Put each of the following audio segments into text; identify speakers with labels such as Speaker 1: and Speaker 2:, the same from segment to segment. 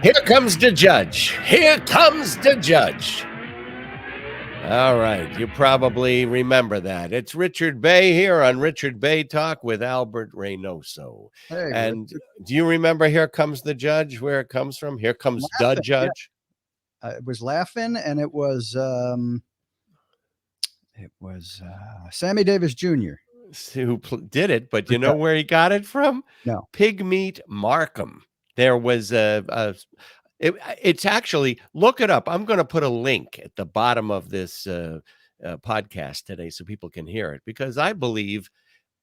Speaker 1: Here comes the judge. Here comes the judge. All right. You probably remember that. It's Richard Bey here on Richard Bey Talk with Albert Reinoso.
Speaker 2: Hey,
Speaker 1: and do you remember Here Comes the Judge, where it comes from? Here comes the judge.
Speaker 2: Yeah. It was Laughing, and it was Sammy Davis Jr.
Speaker 1: who did it, but you know where he got it from?
Speaker 2: No.
Speaker 1: Pigmeat Markham. There was it's actually, look it up. I'm going to put a link at the bottom of this podcast today so people can hear it, because I believe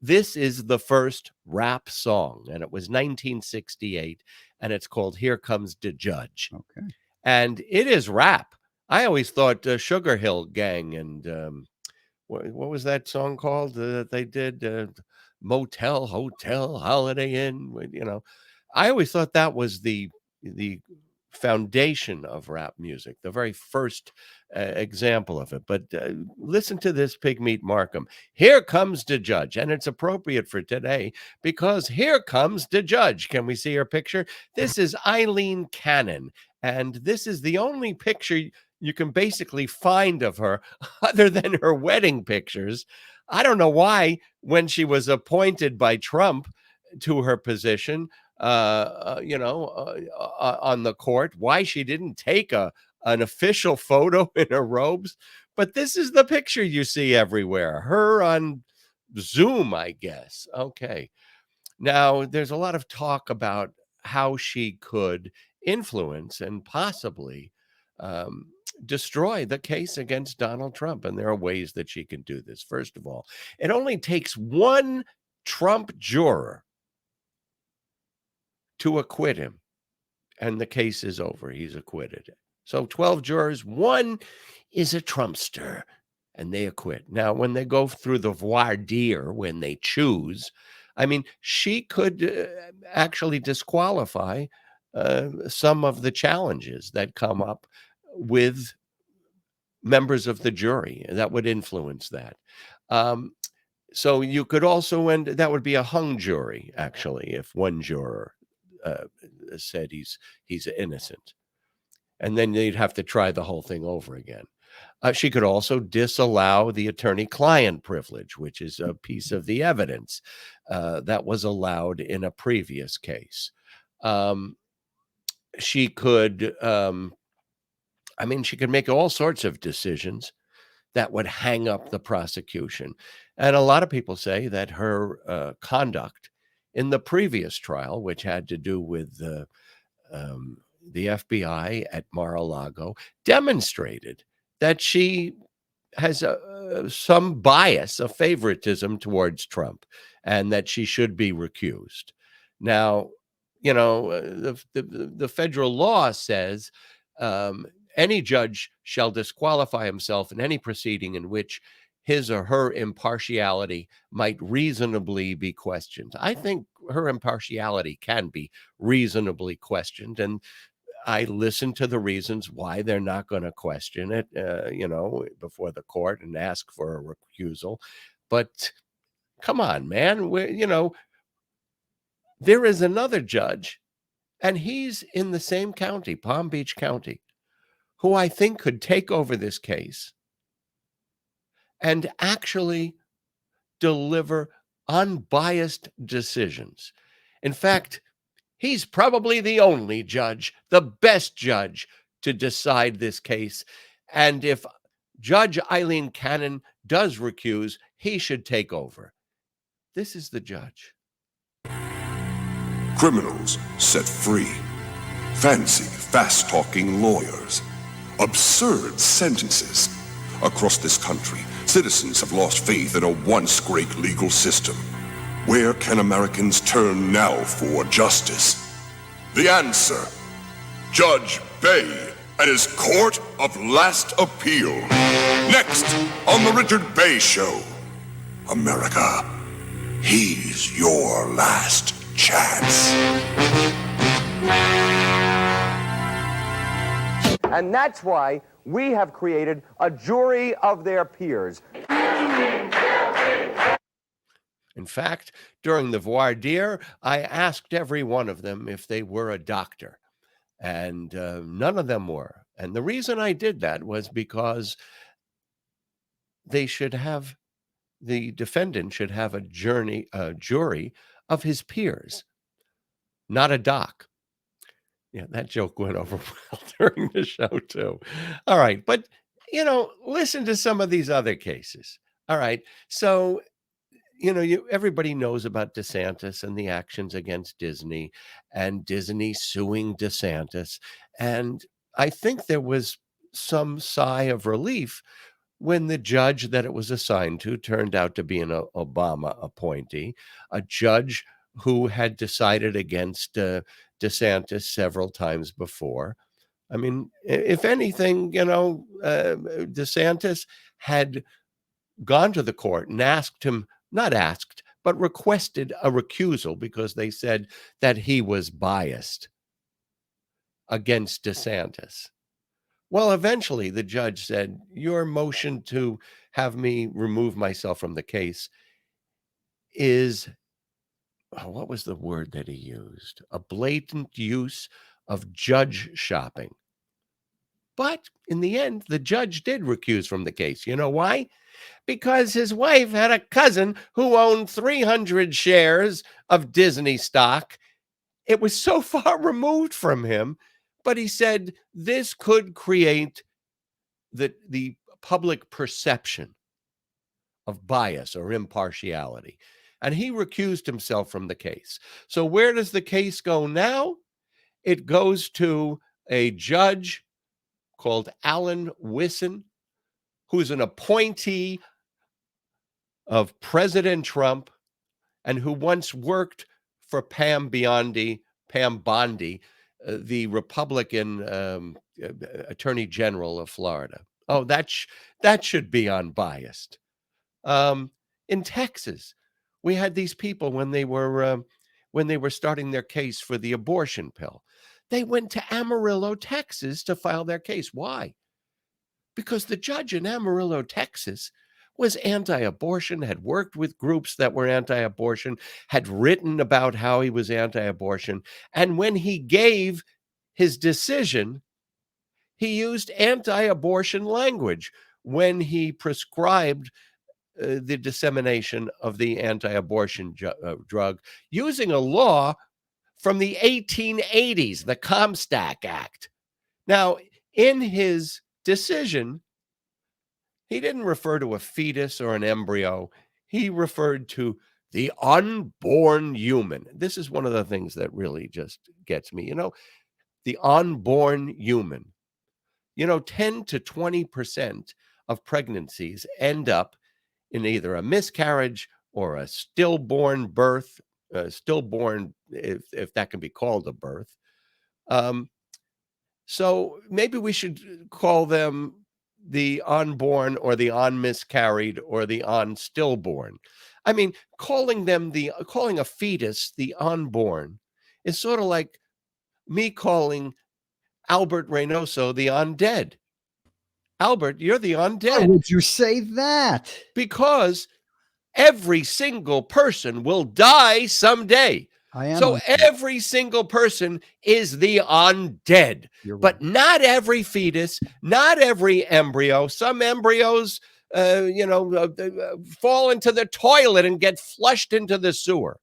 Speaker 1: this is the first rap song, and it was 1968, and it's called Here Comes the Judge.
Speaker 2: Okay.
Speaker 1: And it is rap. I always thought Sugar Hill Gang and what was that song called that they did? Motel, Hotel, Holiday Inn. You know, I always thought that was the foundation of rap music, the very first example of it. But listen to this, Pigmeat Markham. Here comes the judge, and it's appropriate for today because here comes the judge. Can we see her picture? This is Eileen Cannon, and this is the only picture you can basically find of her other than her wedding pictures. I don't know why, when she was appointed by Trump to her position, on the court, why she didn't take an official photo in her robes. But this is the picture you see everywhere. Her on Zoom, I guess. Okay. Now, there's a lot of talk about how she could influence and possibly destroy the case against Donald Trump. And there are ways that she can do this. First of all, it only takes one Trump juror to acquit him, and the case is over. He's acquitted. So 12 jurors, one is a Trumpster, and they acquit. Now, when they go through the voir dire, when they choose, I mean, she could actually disqualify some of the challenges that come up with members of the jury. That would influence that. So you could also that would be a hung jury, actually, if one juror said he's innocent, and then they'd have to try the whole thing over again. She could also disallow the attorney-client privilege, which is a piece of the evidence that was allowed in a previous case. She could, she could make all sorts of decisions that would hang up the prosecution. And a lot of people say that her conduct in the previous trial, which had to do with the F.B.I. at Mar-a-Lago, demonstrated that she has some bias, a favoritism towards Trump, and that she should be recused. Now, the federal law says any judge shall disqualify himself in any proceeding in which his or her impartiality might reasonably be questioned. I think her impartiality can be reasonably questioned, and I listen to the reasons why they're not going to question it, before the court and ask for a recusal. But come on, man, there is another judge, and he's in the same county, Palm Beach County, who I think could take over this case and actually deliver unbiased decisions. In fact, he's probably the only judge, the best judge, to decide this case. And if Judge Eileen Cannon does recuse, he should take over. This is the judge.
Speaker 3: Criminals set free. Fancy, fast-talking lawyers. Absurd sentences. Across this country, citizens have lost faith in a once great legal system. Where can Americans turn now for justice? The answer, Judge Bey and his Court of Last Appeal. Next on the Richard Bey Show. America, he's your last chance.
Speaker 4: And that's why we have created a jury of their peers.
Speaker 1: In fact, during the voir dire, I asked every one of them if they were a doctor. and none of them were. And the reason I did that was because they should have the defendant should have a jury of his peers, not a doc. Yeah, that joke went over well during the show too. All right, but listen to some of these other cases. All right, so everybody knows about DeSantis and the actions against Disney, and Disney suing DeSantis, and I think there was some sigh of relief when the judge that it was assigned to turned out to be an Obama appointee, a judge who had decided against DeSantis several times before. I mean, if anything, DeSantis had gone to the court and asked him, not asked, but requested a recusal because they said that he was biased against DeSantis. Well, eventually the judge said, your motion to have me remove myself from the case is, what was the word that he used? A blatant use of judge shopping. But in the end, the judge did recuse from the case. You know why? Because his wife had a cousin who owned 300 shares of Disney stock. It was so far removed from him, but he said this could create the public perception of bias or impartiality. And he recused himself from the case. So where does the case go now? It goes to a judge called Alan Wisson, who's an appointee of President Trump and who once worked for Pam Bondi, the Republican Attorney General of Florida. Oh, that should be unbiased. In Texas, we had these people when they were starting their case for the abortion pill. They went to Amarillo, Texas, to file their case. Why? Because the judge in Amarillo, Texas, was anti-abortion, had worked with groups that were anti-abortion, had written about how he was anti-abortion, and when he gave his decision, he used anti-abortion language when he prescribed the dissemination of the anti-abortion drug using a law from the 1880s, the Comstock Act. Now, in his decision, he didn't refer to a fetus or an embryo. He referred to the unborn human. This is one of the things that really just gets me. The unborn human. 10 to 20% of pregnancies end up in either a miscarriage or a stillborn birth, stillborn, if that can be called a birth. So maybe we should call them the unborn or the unmiscarried or the unstillborn. I mean, calling a fetus the unborn is sort of like me calling Albert Reinoso the undead. Albert, you're the undead.
Speaker 2: Why would you say that?
Speaker 1: Because every single person will die someday. So every single person is the undead, but not every fetus, not every embryo. Some embryos, fall into the toilet and get flushed into the sewer,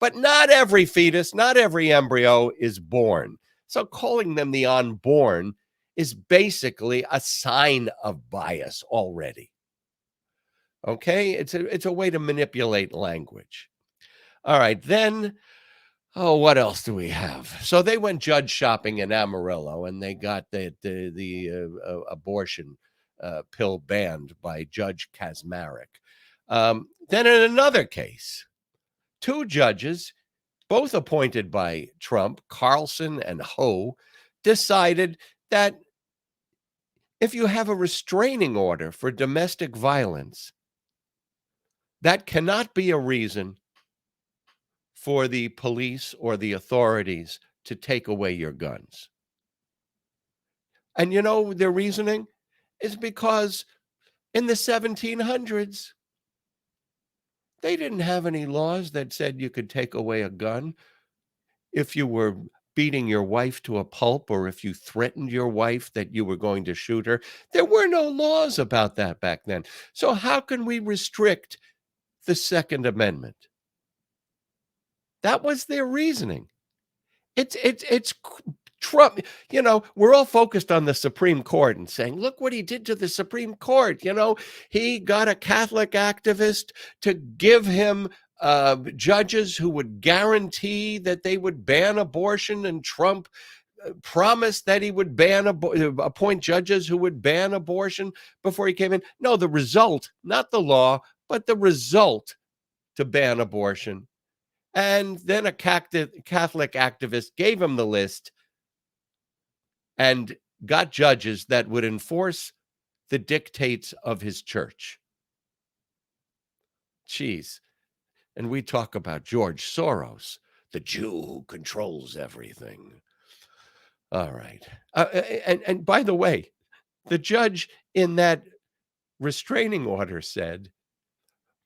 Speaker 1: but not every fetus, not every embryo is born. So calling them the unborn is basically a sign of bias already. Okay, it's a way to manipulate language. All right, then. Oh, what else do we have? So they went judge shopping in Amarillo, and they got the abortion pill banned by Judge Kaczmarek. Then in another case, two judges, both appointed by Trump, Carlson and Ho, decided that if you have a restraining order for domestic violence, that cannot be a reason for the police or the authorities to take away your guns. And their reasoning is because in the 1700s, they didn't have any laws that said you could take away a gun if you were beating your wife to a pulp, or if you threatened your wife that you were going to shoot her. There were no laws about that back then. So how can we restrict the Second Amendment? That was their reasoning. It's Trump. You know, we're all focused on the Supreme Court and saying, look what he did to the Supreme Court. You know, he got a Catholic activist to give him judges who would guarantee that they would ban abortion, and Trump promised that he would appoint judges who would ban abortion before he came in. No, the result, not the law, but the result to ban abortion. And then a Catholic activist gave him the list and got judges that would enforce the dictates of his church. Jeez. And we talk about George Soros, the Jew who controls everything. All right. And by the way, the judge in that restraining order said,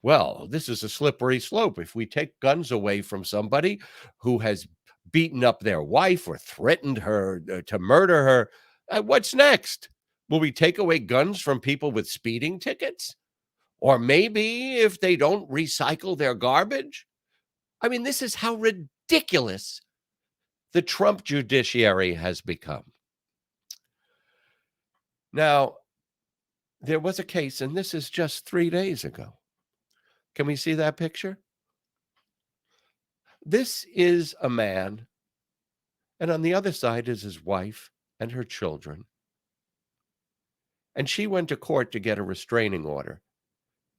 Speaker 1: well, this is a slippery slope. If we take guns away from somebody who has beaten up their wife or threatened her to murder her, what's next? Will we take away guns from people with speeding tickets? Or maybe if they don't recycle their garbage? I mean, this is how ridiculous the Trump judiciary has become. Now, there was a case, and this is just 3 days ago. Can we see that picture? This is a man, and on the other side is his wife and her children. And she went to court to get a restraining order,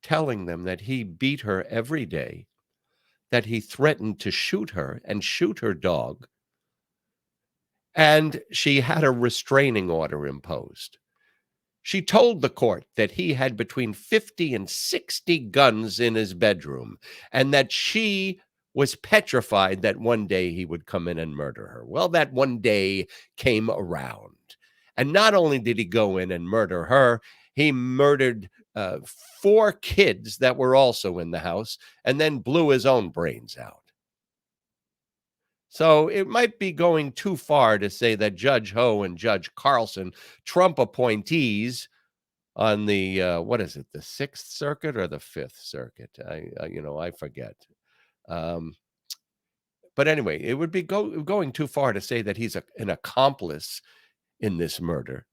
Speaker 1: telling them that he beat her every day, that he threatened to shoot her and shoot her dog, and she had a restraining order imposed. She told the court that he had between 50 and 60 guns in his bedroom, and that she was petrified that one day he would come in and murder her. Well, that one day came around. And not only did he go in and murder her, he murdered 4 kids that were also in the house, and then blew his own brains out. So it might be going too far to say that Judge Ho and Judge Carlson, Trump appointees on the, what is it, the 6th Circuit or the 5th Circuit? I forget. But anyway, it would be going too far to say that he's an accomplice in this murder.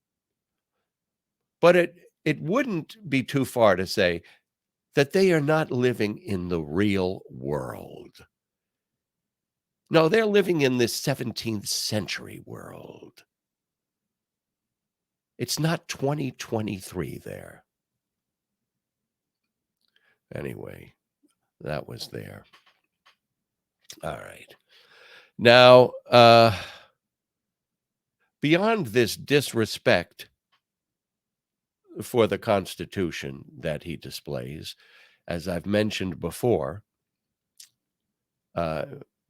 Speaker 1: But it wouldn't be too far to say that they are not living in the real world. No, they're living in this 17th century world. It's not 2023 there. Anyway, that was there. All right. Now, beyond this disrespect for the Constitution that he displays, as I've mentioned before,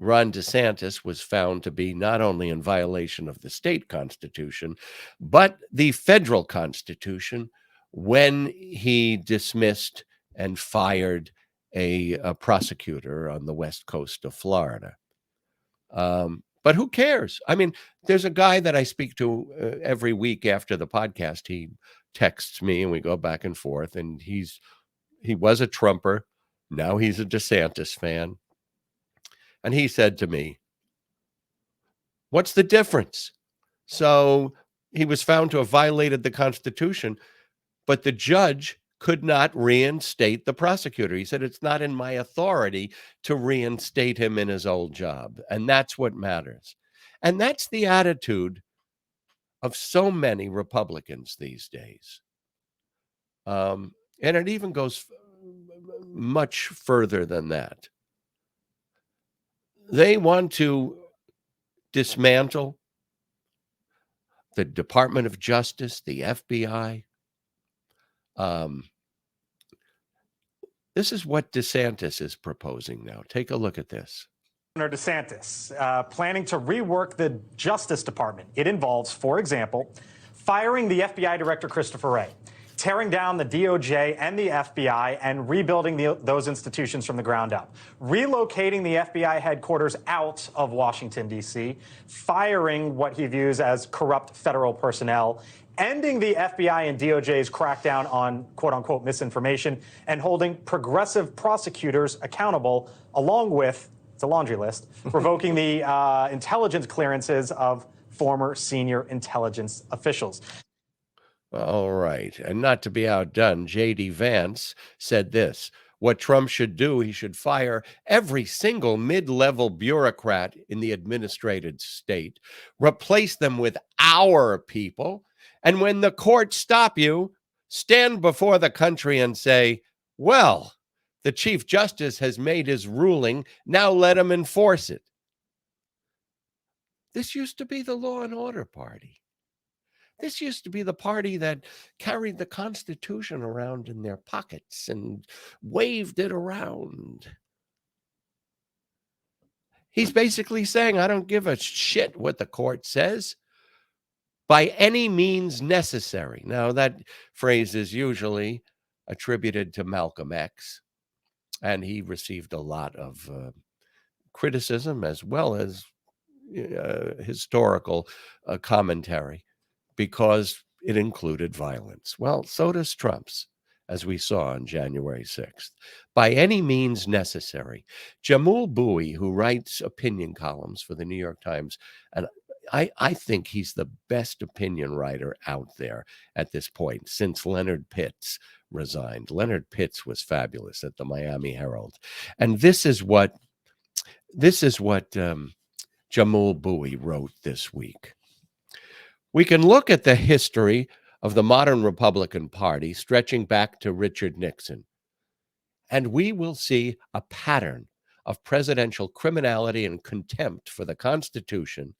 Speaker 1: Ron DeSantis was found to be not only in violation of the state constitution, but the federal constitution when he dismissed and fired a prosecutor on the west coast of Florida. But who cares? I mean, there's a guy that I speak to every week after the podcast. He texts me and we go back and forth, and he was a Trumper. Now he's a DeSantis fan. And he said to me, what's the difference? So he was found to have violated the Constitution, but the judge could not reinstate the prosecutor. He said, it's not in my authority to reinstate him in his old job. And that's what matters. And that's the attitude of so many Republicans these days. And it even goes much further than that. They want to dismantle the Department of Justice, the F.B.I. This is what DeSantis is proposing now. Take a look at this.
Speaker 5: Governor DeSantis planning to rework the Justice Department. It involves, for example, firing the FBI Director Christopher Wray, tearing down the DOJ and the FBI and rebuilding those institutions from the ground up, relocating the FBI headquarters out of Washington, D.C., firing what he views as corrupt federal personnel, ending the FBI and DOJ's crackdown on quote-unquote misinformation, and holding progressive prosecutors accountable, along with, it's a laundry list, revoking the intelligence clearances of former senior intelligence officials.
Speaker 1: All right. And not to be outdone, J.D. Vance said this: what Trump should do, he should fire every single mid-level bureaucrat in the administrated state, replace them with our people, and when the courts stop you, stand before the country and say, well, the Chief Justice has made his ruling, now let him enforce it. This used to be the Law and Order Party. This used to be the party that carried the Constitution around in their pockets and waved it around. He's basically saying, I don't give a shit what the court says, by any means necessary. Now, that phrase is usually attributed to Malcolm X, and he received a lot of criticism as well as historical commentary, because it included violence. Well, so does Trump's, as we saw on January 6th. By any means necessary. Jamul Bowie, who writes opinion columns for the New York Times, and I think he's the best opinion writer out there at this point since Leonard Pitts resigned. Leonard Pitts was fabulous at the Miami Herald. And this is what Jamul Bowie wrote this week. We can look at the history of the modern Republican Party stretching back to Richard Nixon, and we will see a pattern of presidential criminality and contempt for the Constitution,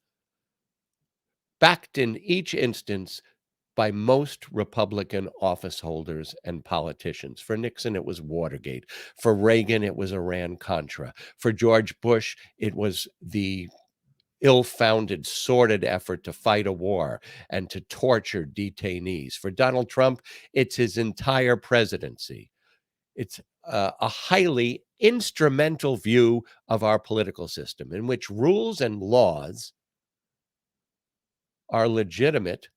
Speaker 1: backed in each instance by most Republican office holders and politicians. For Nixon, it was Watergate. For Reagan, it was Iran-Contra. For George Bush, it was the ill-founded, sordid effort to fight a war and to torture detainees. For Donald Trump, it's his entire presidency. It's a highly instrumental view of our political system in which rules and laws are legitimate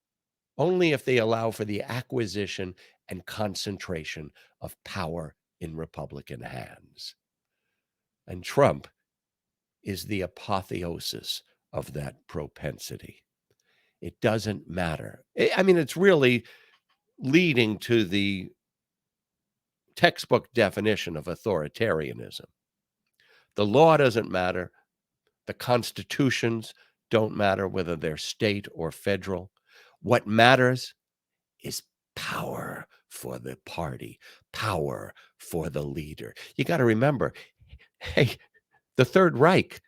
Speaker 1: only if they allow for the acquisition and concentration of power in Republican hands. And Trump is the apotheosis of that propensity. It doesn't matter. I mean, it's really leading to the textbook definition of authoritarianism. The law doesn't matter. The constitutions don't matter, whether they're state or federal. What matters is power for the party, power for the leader. You got to remember, hey, the Third Reich,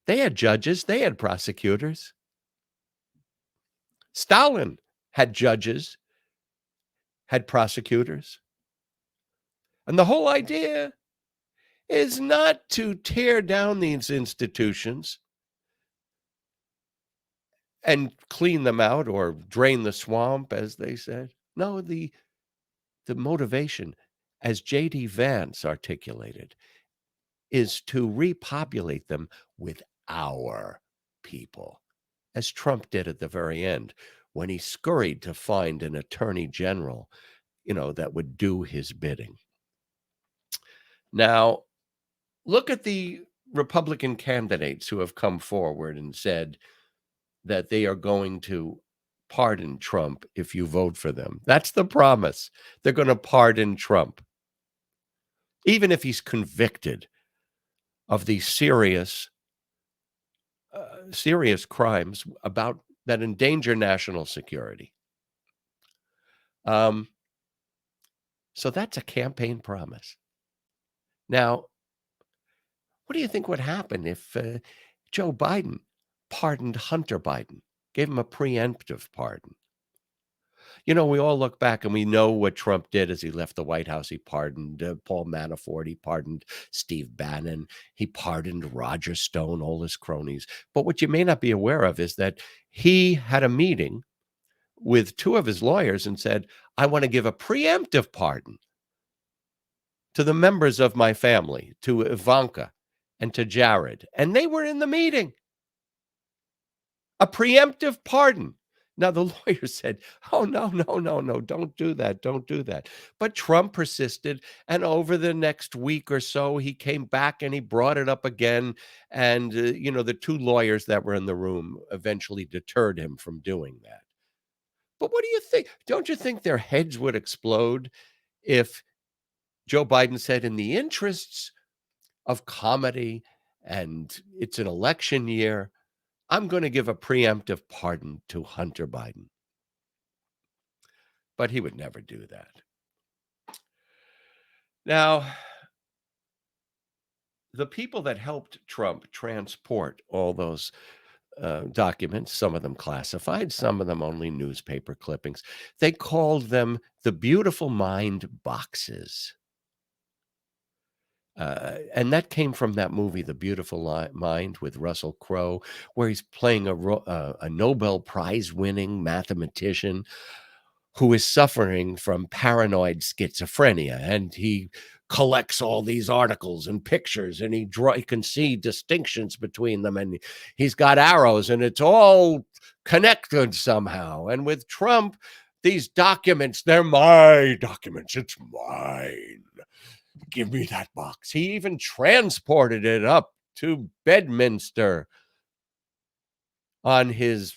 Speaker 1: they had judges, they had prosecutors. Stalin had judges, had prosecutors. And the whole idea is not to tear down these institutions and clean them out or drain the swamp, as they said. No, the motivation, as J.D. Vance articulated, is to repopulate them with our people, as Trump did at the very end when he scurried to find an attorney general, that would do his bidding. Now, look at the Republican candidates who have come forward and said that they are going to pardon Trump if you vote for them. That's the promise. They're going to pardon Trump, even if he's convicted of these serious crimes that endanger national security. So that's a campaign promise. Now, what do you think would happen if Joe Biden pardoned Hunter Biden, gave him a preemptive pardon? We all look back and we know what Trump did as he left the White House. He pardoned Paul Manafort. He pardoned Steve Bannon. He pardoned Roger Stone, all his cronies. But what you may not be aware of is that he had a meeting with two of his lawyers and said, I want to give a preemptive pardon to the members of my family, to Ivanka and to Jared. And they were in the meeting. A preemptive pardon. Now, the lawyer said, oh, no, don't do that. Don't do that. But Trump persisted. And over the next week or so, he came back and he brought it up again. And, the two lawyers that were in the room eventually deterred him from doing that. But what do you think? Don't you think their heads would explode if Joe Biden said, in the interests of comedy and it's an election year, I'm going to give a preemptive pardon to Hunter Biden? But he would never do that. Now, the people that helped Trump transport all those documents, some of them classified, some of them only newspaper clippings, they called them the Beautiful Mind boxes. And that came from that movie, The Beautiful Mind, with Russell Crowe, where he's playing a Nobel Prize-winning mathematician who is suffering from paranoid schizophrenia. And he collects all these articles and pictures, and he can see distinctions between them. And he's got arrows, and it's all connected somehow. And with Trump, these documents, they're my documents. It's mine. Give me that box. He even transported it up to Bedminster on his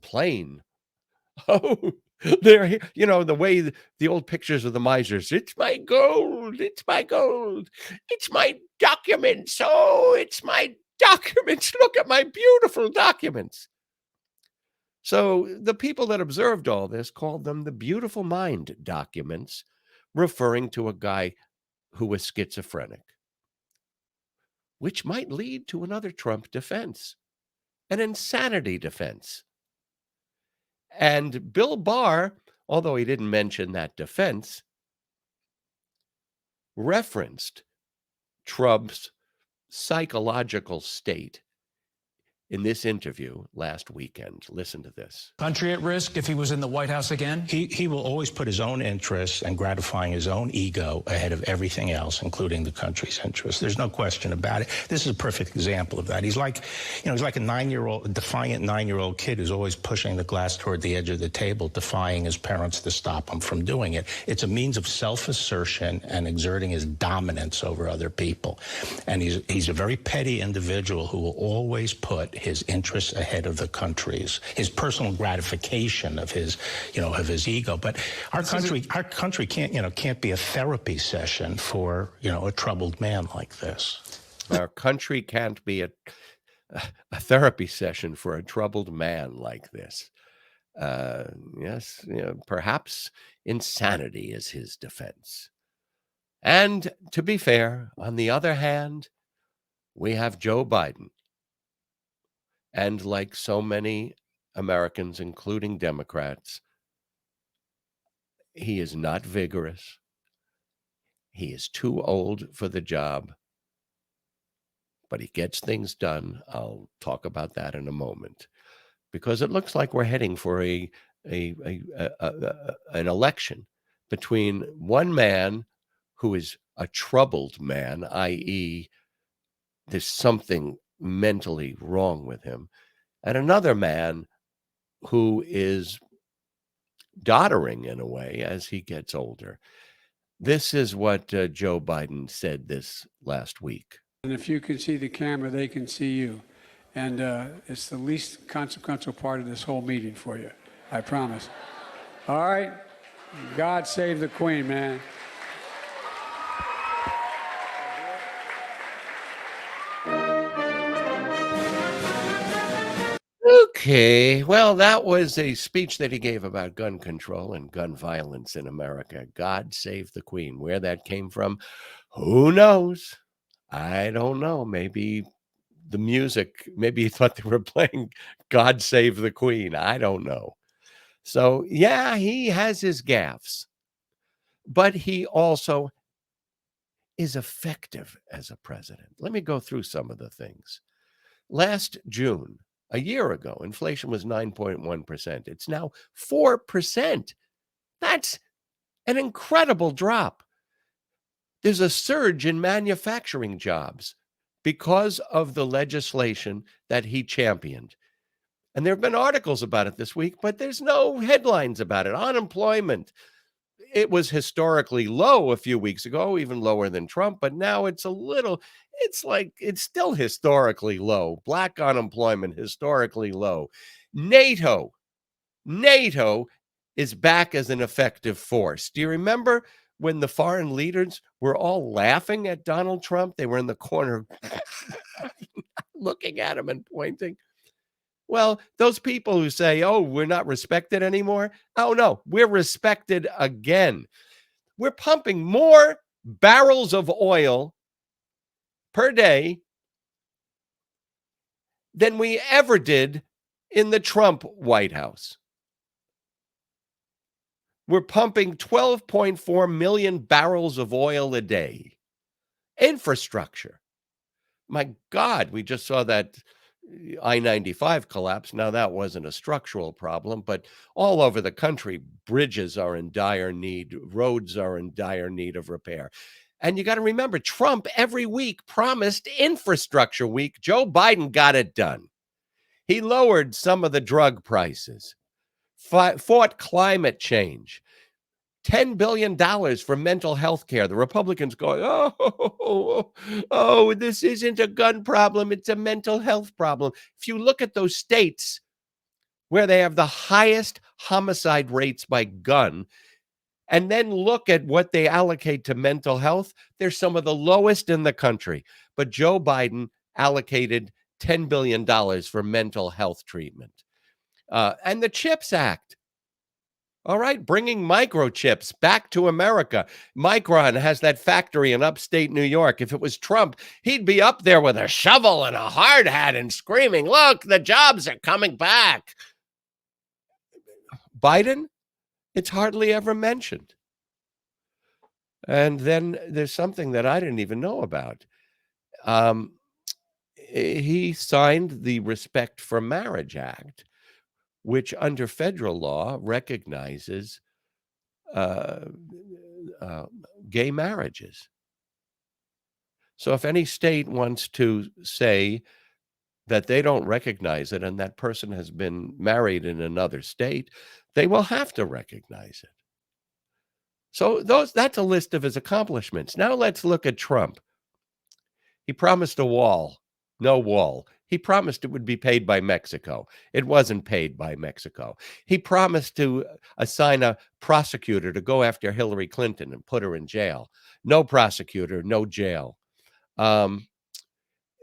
Speaker 1: plane. Oh, there, the way the old pictures of the misers. It's my gold. It's my gold. It's my documents. Oh, it's my documents. Look at my beautiful documents. So the people that observed all this called them the Beautiful Mind documents, referring to a guy who was schizophrenic, which might lead to another Trump defense, an insanity defense. And Bill Barr, although he didn't mention that defense, referenced Trump's psychological state in this interview last weekend. Listen to this.
Speaker 6: Country at risk if he was in the White House again? He will always put his own interests and gratifying his own ego ahead of everything else, including the country's interests. There's no question about it. This is a perfect example of that. He's like a defiant 9-year-old kid who's always pushing the glass toward the edge of the table, defying his parents to stop him from doing it. It's a means of self-assertion and exerting his dominance over other people. And he's a very petty individual who will always put his interests ahead of the country's, his personal gratification of his ego. But our country can't be a therapy session for, a troubled man like this.
Speaker 1: Our country can't be a therapy session for a troubled man like this. Yes, perhaps insanity is his defense. And to be fair, on the other hand, we have Joe Biden. And like so many Americans, including Democrats, he is not vigorous. He is too old for the job, but he gets things done. I'll talk about that in a moment, because it looks like we're heading for an election between one man who is a troubled man, i.e., there's something mentally wrong with him, and another man who is doddering in a way as he gets older. This is what Joe Biden said this last week.
Speaker 7: And if you can see the camera, they can see you. And it's the least consequential part of this whole meeting for you, I promise. All right? God save the Queen, man.
Speaker 1: Okay, well, that was a speech that he gave about gun control and gun violence in America. God save the Queen. Where that came from, who knows? I don't know. Maybe the music, maybe he thought they were playing God Save the Queen. I don't know. So, yeah, he has his gaffes, but he also is effective as a president. Let me go through some of the things. Last June, A year ago, inflation was 9.1%. It's now 4%. That's an incredible drop. There's a surge in manufacturing jobs because of the legislation that he championed. And there have been articles about it this week, but there's no headlines about it. Unemployment, it was historically low a few weeks ago, even lower than Trump, but now it's it's still historically low. Black unemployment, historically low. NATO is back as an effective force. Do you remember when the foreign leaders were all laughing at Donald Trump? They were in the corner looking at him and pointing. Well, those people who say, oh, we're not respected anymore. Oh, no, we're respected again. We're pumping more barrels of oil per day than we ever did in the Trump White House. We're pumping 12.4 million barrels of oil a day. Infrastructure. My God, we just saw that I-95 collapse. Now, that wasn't a structural problem, but all over the country, bridges are in dire need. Roads are in dire need of repair. And you got to remember, Trump every week promised infrastructure week. Joe Biden got it done. He lowered some of the drug prices, fought climate change, $10 billion for mental health care. The Republicans going, oh, this isn't a gun problem. It's a mental health problem. If you look at those states where they have the highest homicide rates by gun, and then look at what they allocate to mental health, they're some of the lowest in the country. But Joe Biden allocated $10 billion for mental health treatment. And the CHIPS Act. All right, bringing microchips back to America. Micron has that factory in upstate New York. If it was Trump, he'd be up there with a shovel and a hard hat and screaming, look, the jobs are coming back. Biden, it's hardly ever mentioned. And then there's something that I didn't even know about. He signed the Respect for Marriage Act, which under federal law recognizes gay marriages. So if any state wants to say that they don't recognize it and that person has been married in another state, they will have to recognize it. So that's a list of his accomplishments. Now let's look at Trump. He promised a wall. No wall. He promised it would be paid by Mexico. It wasn't paid by Mexico. He promised to assign a prosecutor to go after Hillary Clinton and put her in jail. No prosecutor, no jail.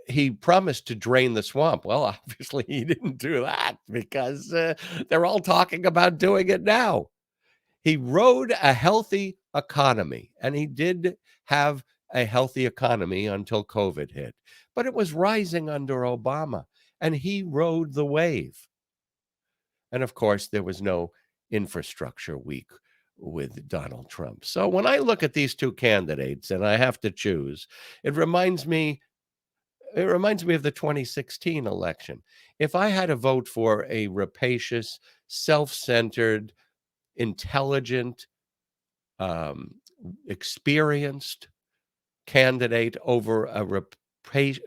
Speaker 1: He promised to drain the swamp. Well, obviously he didn't do that because they're all talking about doing it now. He rode a healthy economy, and he did have a healthy economy until COVID hit. But it was rising under Obama, and he rode the wave. And of course, there was no infrastructure week with Donald Trump. So when I look at these two candidates and I have to choose, it reminds me of the 2016 election. If I had to vote for a rapacious, self-centered, intelligent, experienced candidate over a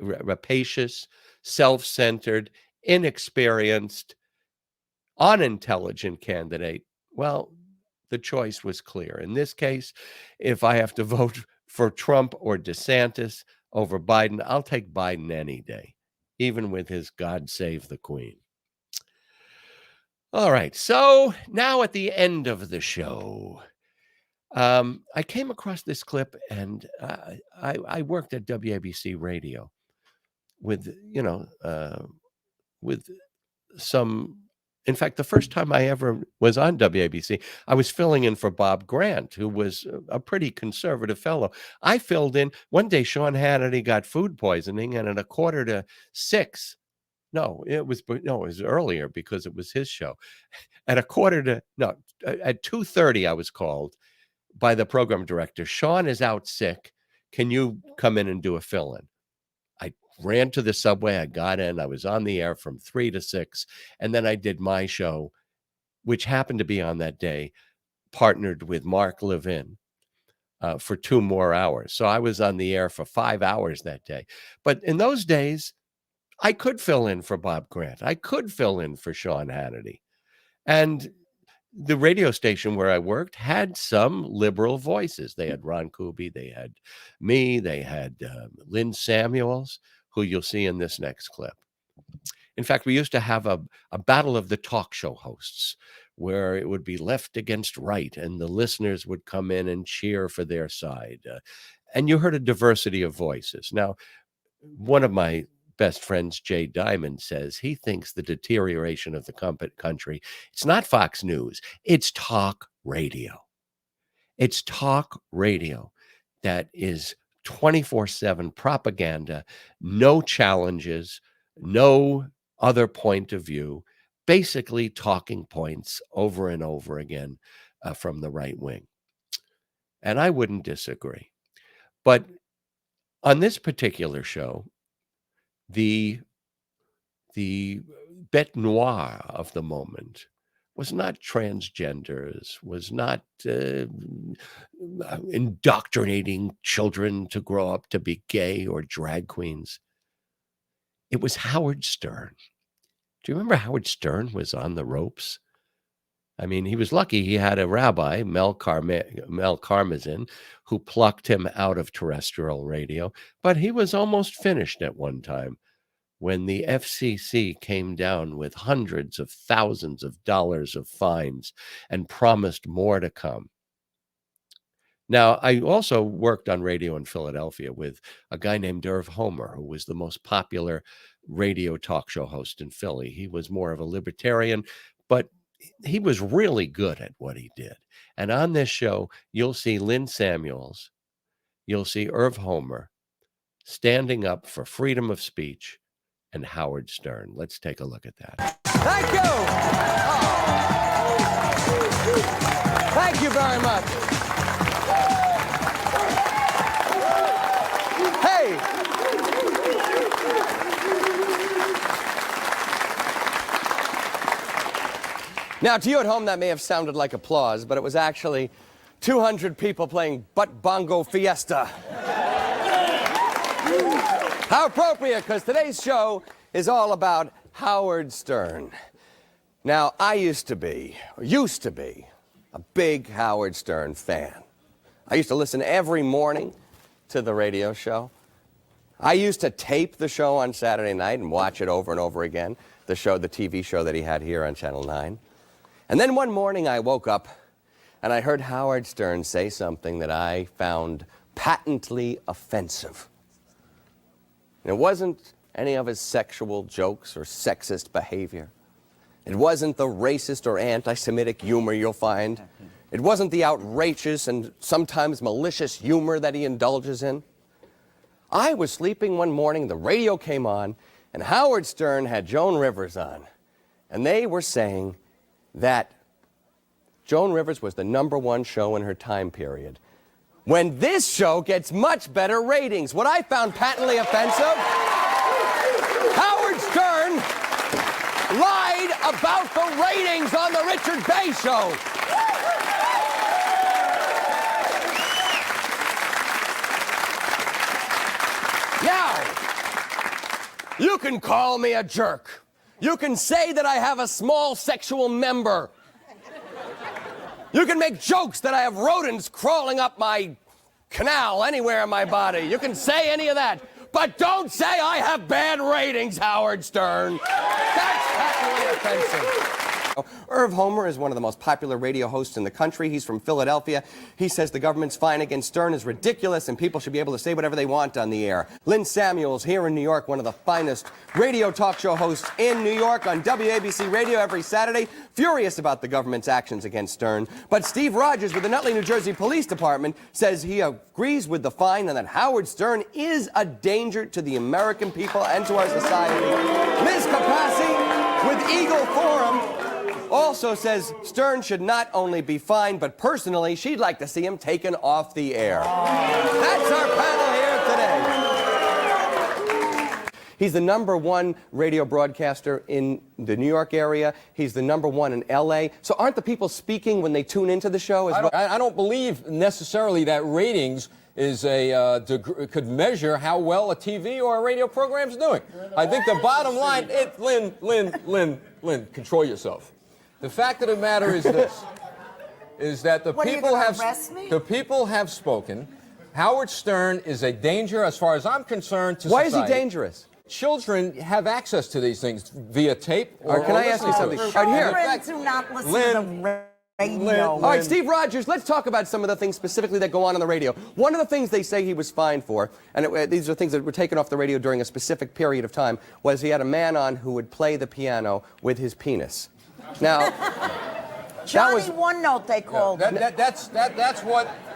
Speaker 1: rapacious, self-centered, inexperienced, unintelligent candidate, well, the choice was clear. In this case, if I have to vote for Trump or DeSantis over Biden, I'll take Biden any day, even with his God Save the Queen. All right, so now at the end of the show, I came across this clip, and I worked at WABC Radio with some. In fact, the first time I ever was on WABC, I was filling in for Bob Grant, who was a pretty conservative fellow. I filled in one day. Sean Hannity got food poisoning, and at 5:45. No, it was earlier because it was his show. At 2:30, I was called by the program director. Sean is out sick. Can you come in and do a fill-in? I ran to the subway. I got in. I was on the air from 3 to 6. And then I did my show, which happened to be on that day, partnered with Mark Levin for 2 more hours. So I was on the air for 5 hours that day. But in those days, I could fill in for Bob Grant. I could fill in for Sean Hannity. And the radio station where I worked had some liberal voices. They had Ron Kuby, they had me, they had Lynn Samuels, who you'll see in this next clip. In fact, we used to have a battle of the talk show hosts where it would be left against right, and the listeners would come in and cheer for their side. And you heard a diversity of voices. Now, one of my best friends, Jay Diamond, says he thinks the deterioration of the country, it's not Fox News, it's talk radio. It's talk radio that is 24/7 propaganda, no challenges, no other point of view, basically talking points over and over again from the right wing. And I wouldn't disagree. But on this particular show, the bête noire of the moment was not transgenders, was not indoctrinating children to grow up to be gay or drag queens. It was Howard Stern. Do you remember Howard Stern was on the ropes? I mean, he was lucky he had a rabbi, Mel Karmazin, who plucked him out of terrestrial radio, but he was almost finished at one time when the FCC came down with hundreds of thousands of dollars of fines and promised more to come. Now, I also worked on radio in Philadelphia with a guy named Irv Homer, who was the most popular radio talk show host in Philly. He was more of a libertarian, but he was really good at what he did. And on this show, you'll see Lynn Samuels, you'll see Irv Homer standing up for freedom of speech and Howard Stern. Let's take a look at that.
Speaker 4: Thank you. Oh. Thank you very much. Hey. Now, to you at home, that may have sounded like applause, but it was actually 200 people playing Butt Bongo Fiesta. How appropriate, because today's show is all about Howard Stern. Now, I used to be a big Howard Stern fan. I used to listen every morning to the radio show. I used to tape the show on Saturday night and watch it over and over again, the TV show that he had here on Channel 9. And then one morning I woke up and I heard Howard Stern say something that I found patently offensive. And it wasn't any of his sexual jokes or sexist behavior. It wasn't the racist or anti-Semitic humor you'll find. It wasn't the outrageous and sometimes malicious humor that he indulges in. I was sleeping one morning, the radio came on, and Howard Stern had Joan Rivers on. And they were saying that Joan Rivers was the #1 show in her time period, when this show gets much better ratings. What I found patently offensive, Howard Stern lied about the ratings on the Richard Bey Show. Now, you can call me a jerk. You can say that I have a small sexual member. You can make jokes that I have rodents crawling up my canal anywhere in my body. You can say any of that. But don't say I have bad ratings, Howard Stern. That's patently offensive. Irv Homer is one of the most popular radio hosts in the country. He's from Philadelphia. He says the government's fine against Stern is ridiculous and people should be able to say whatever they want on the air. Lynn Samuels, here in New York, one of the finest radio talk show hosts in New York on WABC Radio every Saturday, furious about the government's actions against Stern. But Steve Rogers with the Nutley, New Jersey Police Department says he agrees with the fine and that Howard Stern is a danger to the American people and to our society. Liz Capassi with Eagle Forum also says Stern should not only be fined, but personally, she'd like to see him taken off the air. That's our panel here today. He's the #1 radio broadcaster in the New York area. He's the #1 in L.A. So aren't the people speaking when they tune into the show?
Speaker 8: I don't believe necessarily that ratings is could measure how well a TV or a radio program is doing. I think the bottom line, Lynn, control yourself. The fact of the matter is this, is that the people have spoken. Howard Stern is a danger, as far as I'm concerned, to society.
Speaker 4: Why is he dangerous?
Speaker 8: Children have access to these things via tape. Or
Speaker 4: can I ask you something?
Speaker 9: Children do not listen to the radio.
Speaker 4: All right, Steve Rogers, let's talk about some of the things specifically that go on the radio. One of the things they say he was fined for, and these are things that were taken off the radio during a specific period of time, was he had a man on who would play the piano with his penis. Now,
Speaker 9: Johnny One Note, they called it.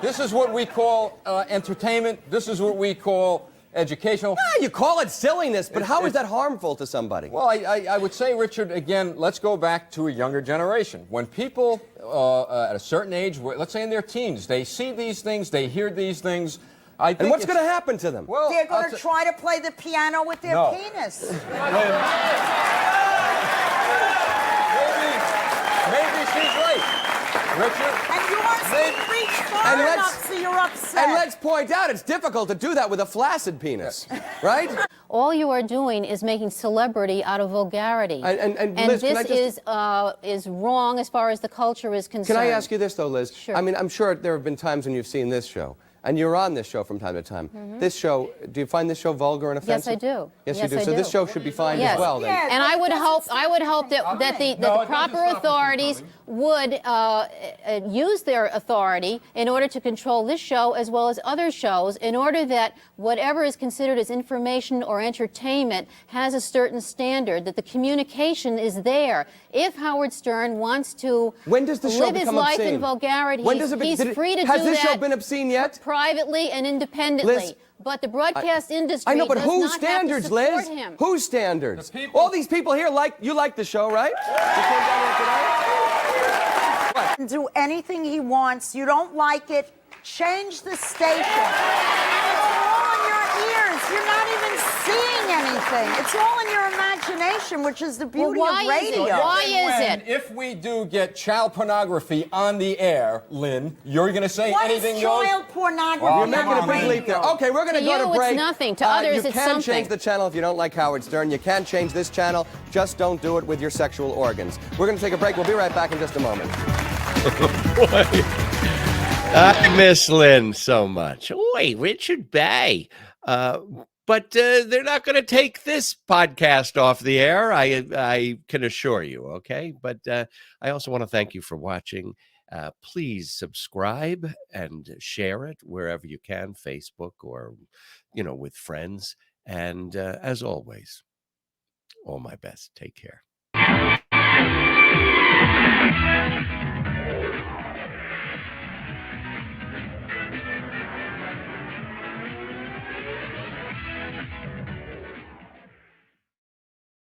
Speaker 8: This is what we call entertainment. This is what we call educational.
Speaker 4: You call it silliness, but how is that harmful to somebody?
Speaker 8: Well, I would say, Richard, again, let's go back to a younger generation. When people at a certain age, let's say in their teens, they see these things, they hear these things.
Speaker 4: And what's going to happen to them?
Speaker 9: Well, they're going to try to play the piano with their penis.
Speaker 8: Maybe she's right, Richard.
Speaker 9: And yours reach far enough, so you're upset.
Speaker 4: And let's point out, it's difficult to do that with a flaccid penis, right?
Speaker 10: All you are doing is making celebrity out of vulgarity.
Speaker 4: And Liz,
Speaker 10: this is wrong as far as the culture is concerned.
Speaker 4: Can I ask you this, though, Liz?
Speaker 10: Sure.
Speaker 4: I mean, I'm sure there have been times when you've seen this show, and you're on this show from time to time. Mm-hmm. This show, do you find this show vulgar and offensive?
Speaker 10: Yes, I do.
Speaker 4: Yes, you do. So this show should be fined as well, then.
Speaker 10: Yes, and I would hope that the proper authorities would use their authority in order to control this show as well as other shows, in order that whatever is considered as information or entertainment has a certain standard, that the communication is there. If Howard Stern wants to live his life in vulgarity, he's free to do that.
Speaker 4: Has this show been obscene yet?
Speaker 10: Privately and independently.
Speaker 4: Liz,
Speaker 10: but the broadcast industry
Speaker 4: but
Speaker 10: does
Speaker 4: whose
Speaker 10: not
Speaker 4: standards,
Speaker 10: have to support
Speaker 4: Liz?
Speaker 10: him.
Speaker 4: Whose standards? All these people here you like the show, right? You came down here today? What?
Speaker 9: Do anything he wants. You don't like it, change the station. It's all in your ears. You're not even seeing anything. It's all in your imagination, which is the beauty of radio.
Speaker 10: Why is it?
Speaker 8: If we do get child pornography on the air, Lynn, you're going to say anything goes?
Speaker 9: What is child pornography?
Speaker 4: You're making a big leap there. Okay, we're going to go to break.
Speaker 10: It's nothing. To others, it's something.
Speaker 4: You can change the channel if you don't like Howard Stern. You can change this channel. Just don't do it with your sexual organs. We're going to take a break. We'll be right back in just a moment.
Speaker 1: Boy. I miss Lynn so much. Wait, Richard Bey. But they're not going to take this podcast off the air, I can assure you, okay? But I also want to thank you for watching. Please subscribe and share it wherever you can, Facebook or, with friends. And as always, all my best. Take care.